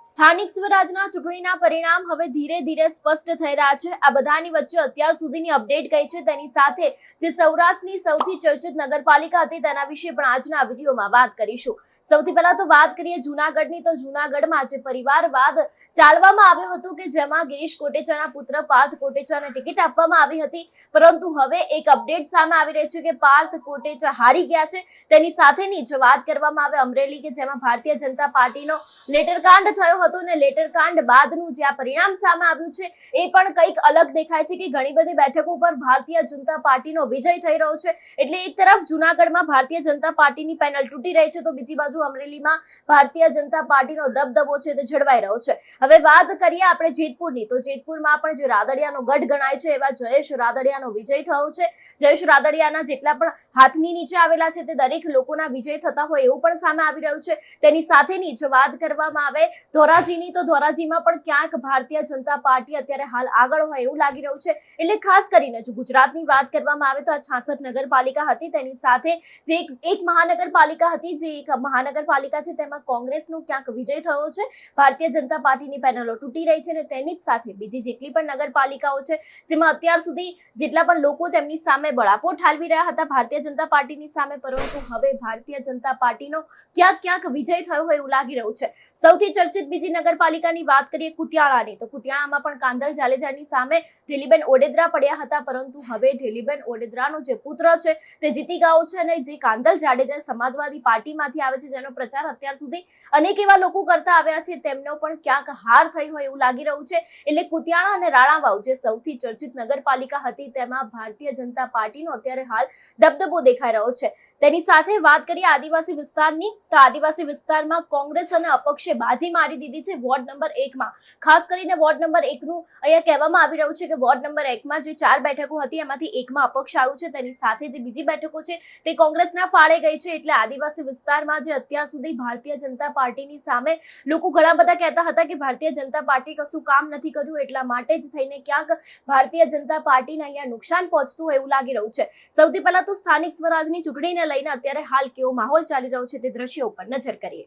સ્થાનિક સ્વરાજના ચૂંટણીના પરિણામ હવે ધીરે ધીરે સ્પષ્ટ થઈ રહ્યા છે। આ બધાની વચ્ચે અત્યાર સુધીની અપડેટ કઈ છે તેની સાથે જે સૌરાષ્ટ્રની સૌથી ચર્ચિત નગરપાલિકા હતી તેના વિશે પણ આજના વિડીયોમાં વાત કરીશું। સૌથી પહેલા તો વાત કરીએ જૂનાગઢની, તો જૂનાગઢમાં જે પરિવારવાદ ચાલવામાં આવ્યો હતો કે જેમાં ગિરીશ કોટેચાના પુત્ર પાર્થ કોટેચાને ટિકિટ આપવામાં આવી હતી, પરંતુ હવે એક અપડેટ સામે આવી રહી છે કે પાર્થ કોટેચા હારી ગયા છે। તેની સાથેની જો વાત કરવામાં આવે અમરેલી કે જેમાં ભારતીય જનતા પાર્ટીનો લેટરકાંડ થયો હતો ને લેટરકાંડ બાદનું જે આ પરિણામ સામે આવ્યું છે એ પણ કંઈક અલગ દેખાય છે કે ઘણી બધી બેઠકો પર ભારતીય જનતા પાર્ટીનો વિજય થઈ રહ્યો છે। એટલે એક તરફ જૂનાગઢમાં ભારતીય જનતા પાર્ટીની પેનલ તૂટી રહી છે, તો બીજી બાજુ અમરેલીમાં ભારતીય જનતા પાર્ટીનો દબદબો છે તે જળવાઈ રહ્યો છે। હવે વાત કરીએ આપણે જેતપુરની, તો જેતપુરમાં પણ જે રાદડિયાનો ગઢ ગણાય છે એવા જયેશ રાદડિયાનો વિજય થયો છે। જયેશ રાદડિયાના જેટલા પણ હાથની નીચે આવેલા છે તે દરેક લોકોના વિજય થતા હોય એવું પણ સામે આવી રહ્યું છે। તેની સાથેની જો વાત કરવામાં આવે ધોરાજીની, તો ધોરાજીમાં પણ ક્યાંક ભારતીય જનતા પાર્ટી અત્યારે હાલ આગળ હોય એવું લાગી રહ્યું છે। એટલે ખાસ કરીને જો ગુજરાતની વાત કરવામાં આવે તો આ 66 નગરપાલિકા હતી, તેની સાથે જે એક મહાનગરપાલિકા હતી, જે એક મહાનગરપાલિકા છે તેમાં કોંગ્રેસનો ક્યાંક વિજય થયો છે, ભારતીય જનતા પાર્ટીની પેનલો તૂટી રહી છે અને તેની જ સાથે બીજી જેટલી પણ નગરપાલિકાઓ છે જેમાં અત્યાર સુધી જેટલા પણ લોકો તેમની સામે બળાપો ઠાલવી રહ્યા હતા ભારતીય જનતા પાર્ટીની સામે, પરંતુ હવે ભારતીય જનતા પાર્ટીનો ક્યાંક વિજય થયો હોય એવું લાગી રહ્યું છે। સૌથી ચર્ચિત બીજી નગરપાલિકાની વાત કરીએ કુતિયાણાની, તો કુતિયાણામાં પણ કાંદલ જાડેજાની સામે ઢેલીબેન ઓડેદરા પડ્યા હતા, પરંતુ હવે ઢેલીબેન ઓડેદરાનો જે પુત્ર છે તે જીતી ગયો છે અને જે કાંદલ જાડેજા સમાજવાદી પાર્ટીમાંથી આવે છે જેનો પ્રચાર અત્યાર સુધી અનેક એવા લોકો કરતા આવ્યા છે, તેમનો પણ ક્યાંક હાર થઈ હોય એવું લાગી રહ્યું છે। એટલે કુતિયાણા અને રાણાવાવ જે સૌથી ચર્ચિત નગરપાલિકા હતી તેમાં ભારતીય જનતા પાર્ટીનો અત્યારે હાલ દબદબો દેખાઈ રહ્યો છે। તેની સાથે વાત કરીએ આદિવાસી વિસ્તારની, તો આદિવાસી વિસ્તારમાં કોંગ્રેસ અને અપક્ષે બાજી મારી દીધી છે વોર્ડ નંબર 1માં। ખાસ કરીને વોર્ડ નંબર 1નું અહીંયા કહેવામાં આવી રહ્યું છે કે વોર્ડ નંબર 1માં જે 4 બેઠકો હતી એમાંથી 1માં અપક્ષ આવ્યું છે, તેની સાથે જે બીજી બેઠકો છે તે કોંગ્રેસના ફાળે ગઈ છે। એટલે આદિવાસી વિસ્તારમાં જે અત્યાર સુધી ભારતીય જનતા પાર્ટીની સામે લોકો ઘણા બધા કહેતા હતા કે ભારતીય જનતા પાર્ટી કશું કામ નથી કર્યું, એટલા માટે જ થઈને ક્યાંક ભારતીય જનતા પાર્ટીને અહીંયા નુકસાન પહોંચતું હોય એવું લાગી રહ્યું છે। સૌથી પહેલા તો સ્થાનિક સ્વરાજની ચૂંટણીને લઈને અત્યારે હાલ કેવો માહોલ ચાલી રહ્યો છે તે દ્રશ્યો ઉપર નજર કરીએ।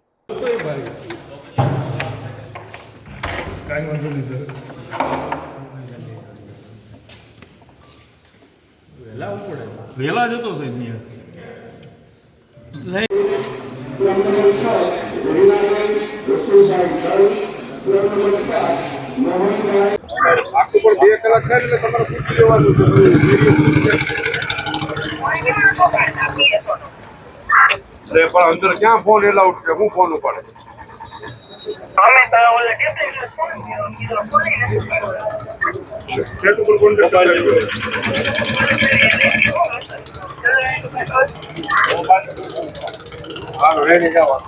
વેલા જતો છે આખું પણ 2 કલાક થાય એટલે તમારે પૂછી લેવાનું છે પણ અંદર ક્યાં ફોન એલાઉડ છે, હું ફોન ઉપાડે સેટ ઉપર કોન્ટેક્ટ હાલો રેડી જવા।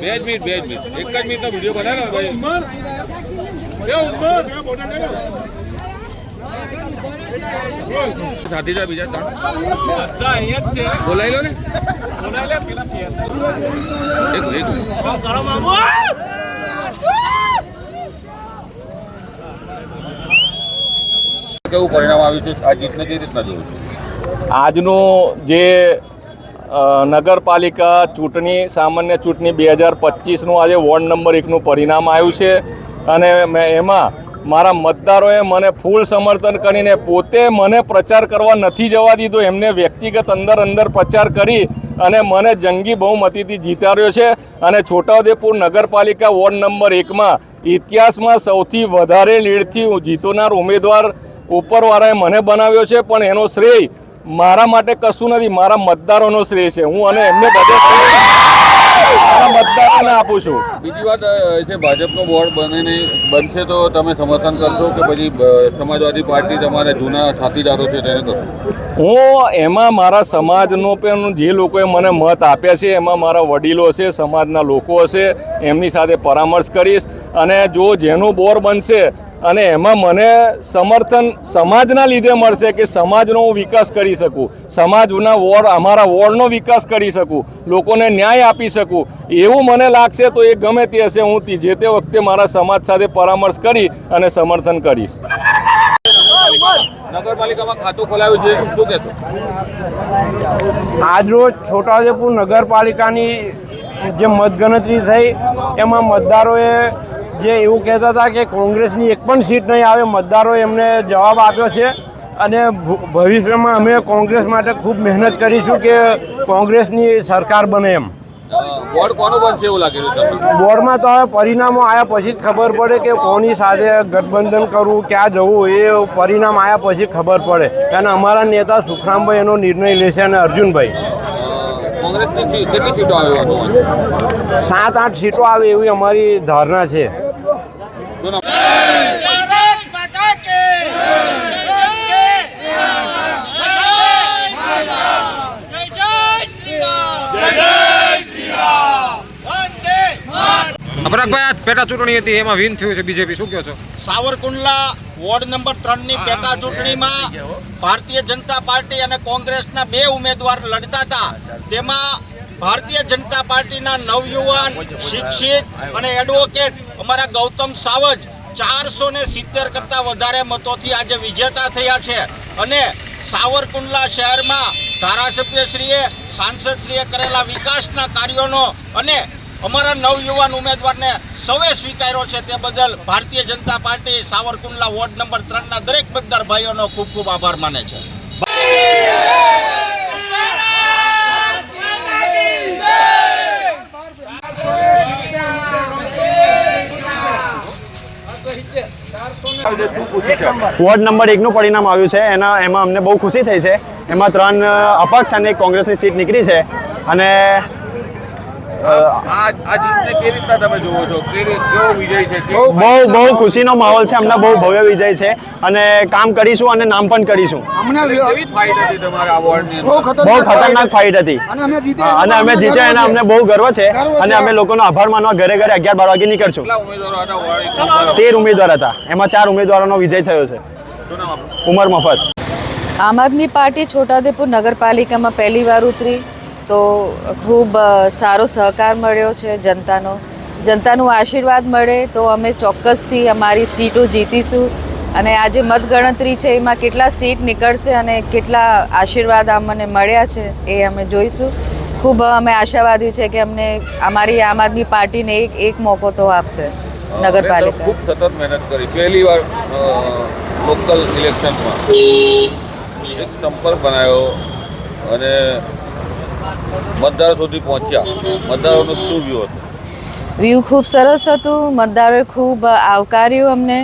બે જ મિનિટ એક જ મિનિટનો વિડીયો બનાવ્યો ભાઈ સાથી જા બીજા અહીંયા જ છે, બોલાવી લો ને કેવું પરિણામ આવ્યું છે આ જીતને કઈ રીતના જોયું છે? આજનું જે નગરપાલિકા ચૂંટણી સામાન્ય ચૂંટણી 2025નું આજે વોર્ડ નંબર 1નું પરિણામ આવ્યું છે અને એમાં મારા મતદારોએ મને ફૂલ સમર્થન કરીને પોતે મને પ્રચાર કરવા નથી જવા દીધો, એમને વ્યક્તિગત અંદર પ્રચાર કરી અને મને જંગી બહુમતીથી જીતાડ્યો છે અને છોટાઉદેપુર નગરપાલિકા વોર્ડ નંબર 1માં ઇતિહાસમાં સૌથી વધારે લીડથી જીતનાર ઉમેદવાર ઉપરવાળાએ મને બનાવ્યો છે, પણ એનો શ્રેય મારા માટે કશું નથી, મારા મતદારોનો શ્રેય છે. હું અને એમને બધે મારા મતદારોને આપું છું. બીજી વાત એ છે, ભાજપનો બોર્ડ બનશે તો તમે સમર્થન કરશો કે પછી સમાજવાદી પાર્ટી તમારા જૂના સાથીદારો છે તેને કરશો? હું એમાં મારા સમાજનો પણ જે લોકોએ મને મત આપ્યા છે એમાં મારા વડીલો હશે, સમાજના લોકો હશે, એમની સાથે પરામર્શ કરીશ. અને જો જેનું બોર બનશે અને એમાં મને સમર્થન સમાજના લીધે મળશે કે સમાજનો હું વિકાસ કરી શકું, સમાજના અમારા વોર્ડનો વિકાસ કરી શકું, લોકોને ન્યાય આપી શકું, એવું મને લાગશે તો એ ગમે તે હશે, હું જે તે વખતે મારા સમાજ સાથે પરામર્શ કરી અને સમર્થન કરીશ. નગરપાલિકામાં ખાતું ખોલાવ્યું છે, શું કહેશો? આજરોજ છોટાઉદેપુર નગરપાલિકાની જે મતગણતરી થઈ એમાં મતદારોએ જે એવું કહેતા હતા કે કોંગ્રેસની એક પણ સીટ નહીં આવે, મતદારોએ એમને જવાબ આપ્યો છે. અને ભવિષ્યમાં અમે કોંગ્રેસ માટે ખૂબ મહેનત કરીશું કે કોંગ્રેસની સરકાર બને એમ. બોર્ડ કોનું બનશે એવું લાગી રહ્યું તમને? બોર્ડમાં તો હવે પરિણામો આવ્યા પછી જ ખબર પડે કે કોની સાથે ગઠબંધન કરવું, ક્યાં જવું, એ પરિણામ આવ્યા પછી ખબર પડે. અને અમારા નેતા સુખરામભાઈ એનો નિર્ણય લેશે અને અર્જુનભાઈ. કોંગ્રેસની કેટલી સીટો આવે? 7-8 સીટો આવે એવી અમારી ધારણા છે. અમરકભાઈ, આ પેટા ચૂંટણી હતી એમાં વિન થયું છે બીજેપી, શું કહો છો? સાવરકુંડલા વોર્ડ નંબર 3ની પેટા ચૂંટણીમાં ભારતીય જનતા પાર્ટી અને કોંગ્રેસના 2 ઉમેદવાર લડતા હતા. તેમાં ભારતીય જનતા પાર્ટીના નવયુવાન, શિક્ષિત અને એડવોકેટ અમારા ગૌતમ સાવજ 470 કરતાં વધારે મતોથી આજે વિજેતા થયા છે. અને સાવરકુંડલા શહેરમાં ધારાસભ્યશ્રીએ, સાંસદશ્રીએ કરેલા વિકાસના કાર્યોનો અને અમારા નવયુવાન ઉમેદવારને સૌએ સ્વીકાર્યો છે તે બદલ Bharatiya Janata party Savarkundla ward number 3ના દરેક મતદાર ભાઈઓનો ખૂબ ખૂબ આભાર માને છે. વોર્ડ નંબર 1નું પરિણામ આવ્યું છે, એમાં અમને બહુ ખુશી થઈ છે. એમાં 3 અપક્ષ અને કોંગ્રેસની સીટ નીકળી છે. અને આ જીતને કેવી રીતના તમે જુઓ છો? કેવો વિજય છે? બહુ ખુશીનો માહોલ છે. અમને બહુ ભવ્ય વિજય છે અને કામ કરીશું અને નામ પણ કરીશું. કેવી ફાઇટ હતી તમારે આ વોર્ડની? બહુ ખતરનાક ફાઇટ હતી અને અમે જીત્યા એના અમને બહુ ગર્વ છે. અને અમે લોકોનો આભાર માનવા ઘરે 11-12 વાગે નીકળશું. કેટલા ઉમેદવારો હતા વોર્ડ? 13 ઉમેદવાર હતા, એમાં 4 ઉમેદવારોનો વિજય થયો છે. શું નામ આપનું? ઉમર મફત. આમ આદમી પાર્ટી છોટાઉદેપુર નગરપાલિકામાં પહેલી વાર ઉતરી તો ખૂબ સારો સહકાર મળ્યો છે જનતાનો આશીર્વાદ મળે તો અમે ચોક્કસથી અમારી સીટો જીતીશું. અને આજે મતગણતરી છે એમાં કેટલા સીટ નીકળશે અને કેટલા આશીર્વાદ અમને મળ્યા છે એ અમે જોઈશું. ખૂબ અમે આશાવાદી છે કે અમને અમારી આમ આદમી પાર્ટીને એક મોકો તો આપશે નગરપાલિકા. ખૂબ સતત મહેનત કરી. પહેલી વાર લોકલ ઇલેક્શનમાં એક સંપર્ક બનાવ્યો અને મતદારો સુધી પહોંચ્યા. મતદારોનું શું વ્યૂ હતું? વ્યૂ ખૂબ સરસ હતું. મતદારોએ ખૂબ આવકાર્યું અમને.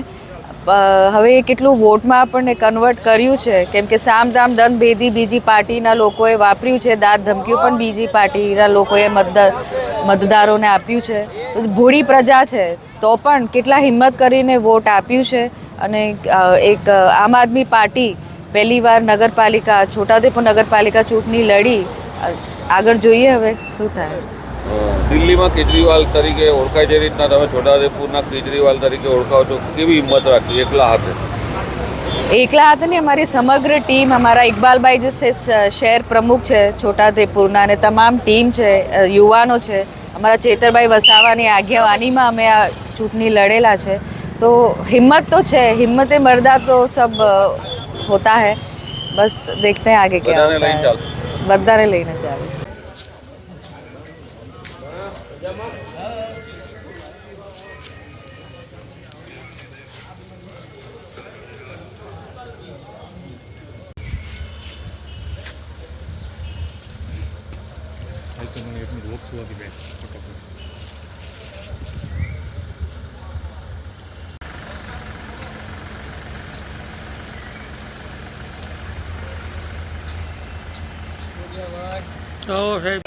હવે એ કેટલું વોટમાં આપણને કન્વર્ટ કર્યું છે, કેમ કે સામ દામ દંડ ભેદી બીજી પાર્ટીના લોકોએ વાપર્યું છે, દાદ ધમકીઓ પણ બીજી પાર્ટીના લોકોએ મતદારોને આપ્યું છે. ભોળી પ્રજા છે તો પણ કેટલા હિંમત કરીને વોટ આપ્યું છે. અને એક આમ આદમી પાર્ટી પહેલી વાર નગરપાલિકા છોટાઉદેપુર નગરપાલિકા ચૂંટણી લડી. આગળ જોઈએ હવે શું થાય. દિલ્હીમાં કેજરીવાલ તરીકે ઓળખાય છે, રીતના તમે છોટાઉદેપુરના કેજરીવાલ તરીકે ઓળખાવો છો. કેવી હિંમત રાખી એકલા હાથે? એકલા હાથે નહીં, અમારી સમગ્ર ટીમ, અમારા ઇકબાલભાઈ જે શહેર પ્રમુખ છે છોટાઉદેપુરના અને તમામ ટીમ છે, યુવાનો છે, અમારા ચેતરભાઈ વસાવાની આગેવાનીમાં અમે આ ચૂંટણી લડેલા છે. તો હિંમત તો છે, હિંમતે મર્દા તો સબ હોતા હૈ. બસ દેખતે हैं आगे क्या होता है. બધાને લઈને ચાલીશ. તો સાહેબ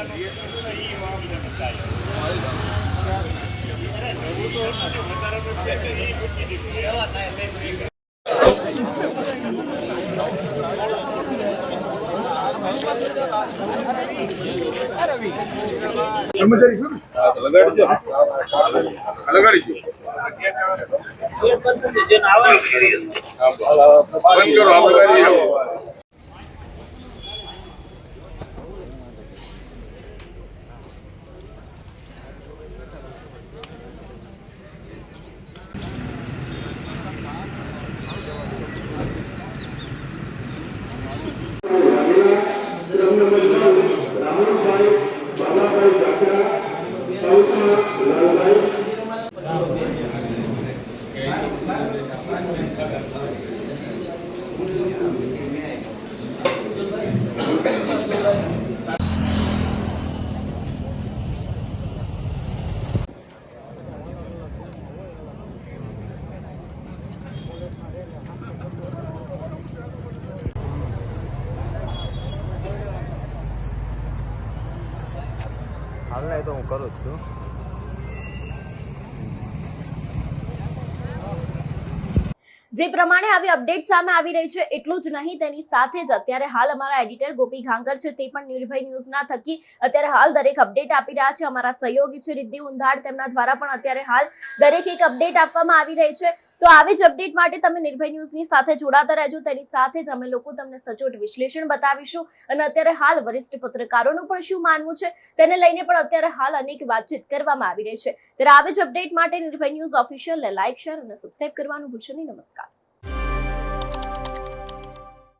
હાલ નહીં તો હું કરું જ છું. જે પ્રમાણે આવી અપડેટ સામે આવી રહી છે એટલું જ નહીં તેની સાથે જ અત્યારે હાલ અમારા એડિટર ગોપી ઘાંગર છે તે પણ નિર્ભય ન્યૂઝના થકી અત્યારે હાલ દરેક અપડેટ આપી રહ્યા છે. અમારા સહયોગી છે રિદ્ધિ ઉંધાડ, તેમના દ્વારા પણ અત્યારે હાલ દરેક એક અપડેટ આપવામાં આવી રહી છે. તો આવી જ અપડેટ માટે તમે નિર્ભય ન્યૂઝની સાથે જોડાતા રહેજો. તેની સાથે જ અમે લોકો તમને સચોટ વિશ્લેષણ બતાવીશું અને અત્યારે હાલ વરિષ્ઠ પત્રકારોનું પણ શું માનવું છે તેને લઈને પણ અત્યારે હાલ અનેક વાતચીત કરવામાં આવી રહી છે. ત્યારે આવી જ અપડેટ માટે નિર્ભય ન્યૂઝ ઓફિશિયલને લાઇક, શેર અને સબસ્ક્રાઇબ કરવાનું ભૂલશો નહીં. નમસ્કાર.